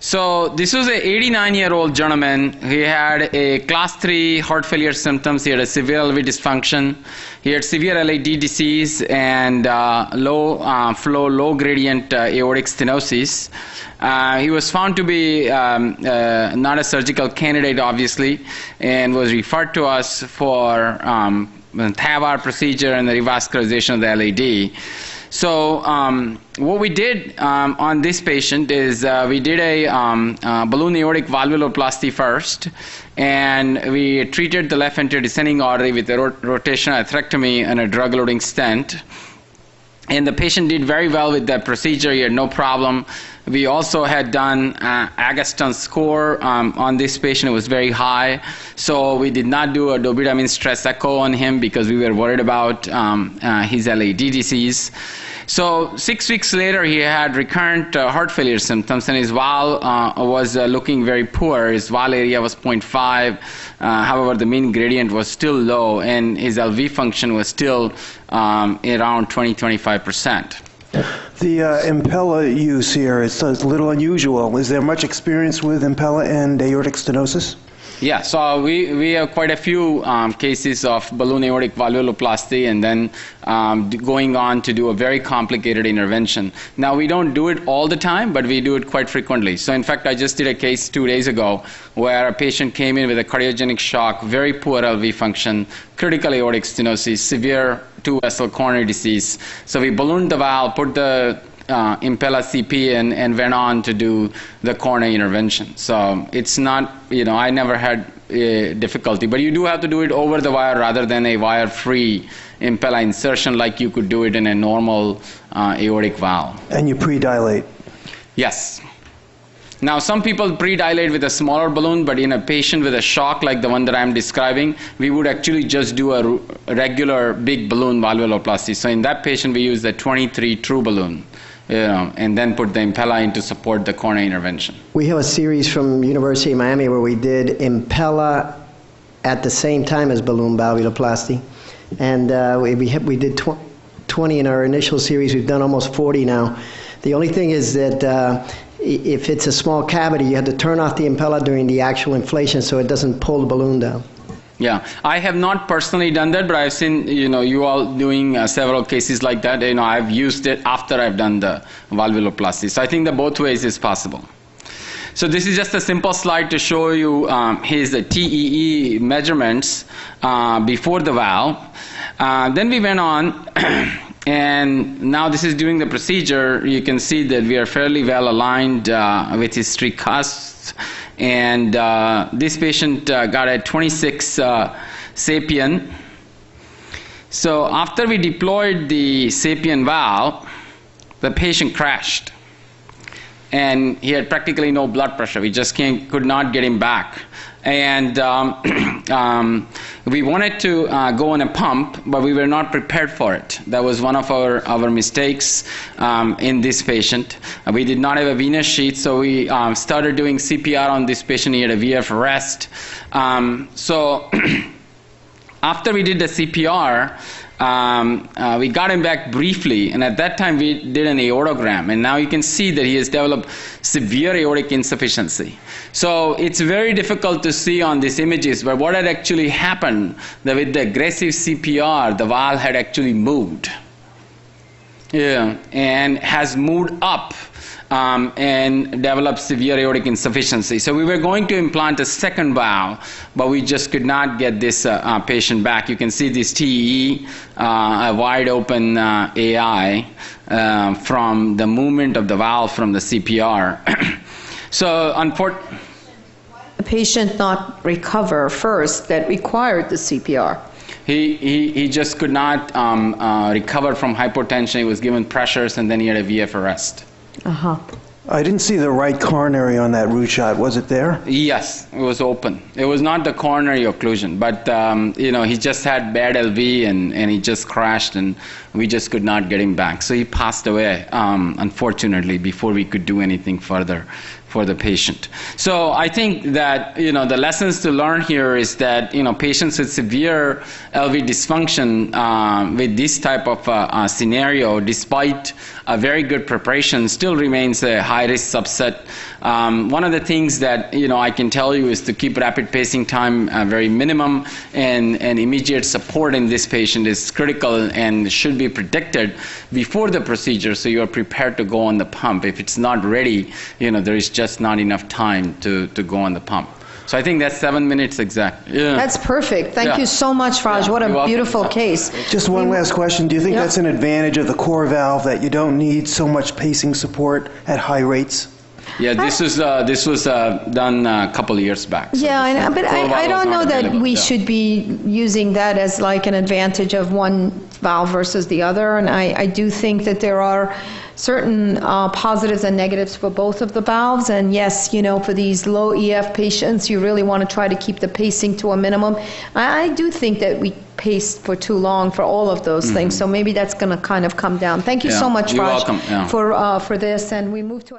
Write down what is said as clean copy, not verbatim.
So this was an 89-year-old gentleman. He had a class 3 heart failure symptoms. He had a severe LV dysfunction. He had severe LAD disease and low flow, low gradient aortic stenosis. He was found to be not a surgical candidate, obviously, and was referred to us for TAVR procedure and the revascularization of the LAD. So what we did on this patient is we did a balloon aortic valvuloplasty first, and we treated the left anterior descending artery with a rotational atherectomy and a drug-eluting stent. And the patient did very well with that procedure. He had no problem. We also had done Agatston score on this patient. It was very high. So we did not do a dobutamine stress echo on him because we were worried about his LAD disease. So 6 weeks later, he had recurrent heart failure symptoms, and his valve was looking very poor. His valve area was 0.5. However, the mean gradient was still low, and his LV function was still around 20-25%. The Impella use here is a little unusual. Is there much experience with Impella and aortic stenosis? Yeah, so we have quite a few cases of balloon aortic valvuloplasty and then going on to do a very complicated intervention. Now, we don't do it all the time, but we do it quite frequently. So, in fact, I just did a case 2 days ago where a patient came in with a cardiogenic shock, very poor LV function, critical aortic stenosis, severe two-vessel coronary disease. So we ballooned the valve, put the Impella CP and went on to do the coronary intervention. So it's not, I never had difficulty, but you do have to do it over the wire rather than a wire-free Impella insertion like you could do it in a normal aortic valve. And you pre-dilate? Yes. Now, some people pre-dilate with a smaller balloon, but in a patient with a shock like the one that I'm describing, we would actually just do a regular big balloon valvuloplasty. So in that patient, we use the 23 true balloon. And then put the Impella in to support the coronary intervention. We have a series from University of Miami where we did Impella at the same time as balloon valvuloplasty. And we did 20 in our initial series. We've done almost 40 now. The only thing is that if it's a small cavity, you have to turn off the Impella during the actual inflation so it doesn't pull the balloon down. Yeah, I have not personally done that, but I've seen you all doing several cases like that. I've used it after I've done the valvuloplasty. So I think that both ways is possible. So this is just a simple slide to show you his TEE measurements before the valve. Then we went on, and now this is during the procedure. You can see that we are fairly well aligned with his three cusps. And this patient got a 26 Sapien. So after we deployed the Sapien valve, the patient crashed. And he had practically no blood pressure. We just could not get him back. And we wanted to go on a pump, but we were not prepared for it. That was one of our mistakes in this patient. We did not have a venous sheath, so we started doing CPR on this patient. He had a VF arrest. So after we did the CPR, we got him back briefly, and at that time we did an aortogram, and now you can see that he has developed severe aortic insufficiency. So it's very difficult to see on these images, but what had actually happened, that with the aggressive CPR, the valve had actually moved. Yeah, and has moved up and developed severe aortic insufficiency. So we were going to implant a second valve, but we just could not get this patient back. You can see this TEE, a wide open AI from the movement of the valve from the CPR. So unfortunately, the patient not recover first that required the CPR. He just could not recover from hypotension. He was given pressures, and then he had a VF arrest. Uh-huh. I didn't see the right coronary on that root shot. Was it there? Yes, it was open. It was not the coronary occlusion, but he just had bad LV and he just crashed, and We just could not get him back. So he passed away, unfortunately, before we could do anything further for the patient. So I think that, the lessons to learn here is that, patients with severe LV dysfunction with this type of scenario, despite a very good preparation, still remains a high-risk subset. One of the things that, I can tell you is to keep rapid pacing time very minimum, and immediate support in this patient is critical and should be predicted before the procedure, so you are prepared to go on the pump. If it's not ready, there is just not enough time to go on the pump. So I think that's 7 minutes exactly. Yeah. That's perfect. Thank you so much, Raj. What a beautiful case. Just one last question. Do you think that's an advantage of the core valve, that you don't need so much pacing support at high rates? Yeah, this was done a couple of years back. So yeah, I know, but I don't know that we should be using that as like an advantage of one valve versus the other. And I do think that there are certain positives and negatives for both of the valves. And yes, for these low EF patients, you really want to try to keep the pacing to a minimum. I do think that we paced for too long for all of those things. So maybe that's going to kind of come down. Thank you so much, Raj, welcome. for this. And we move to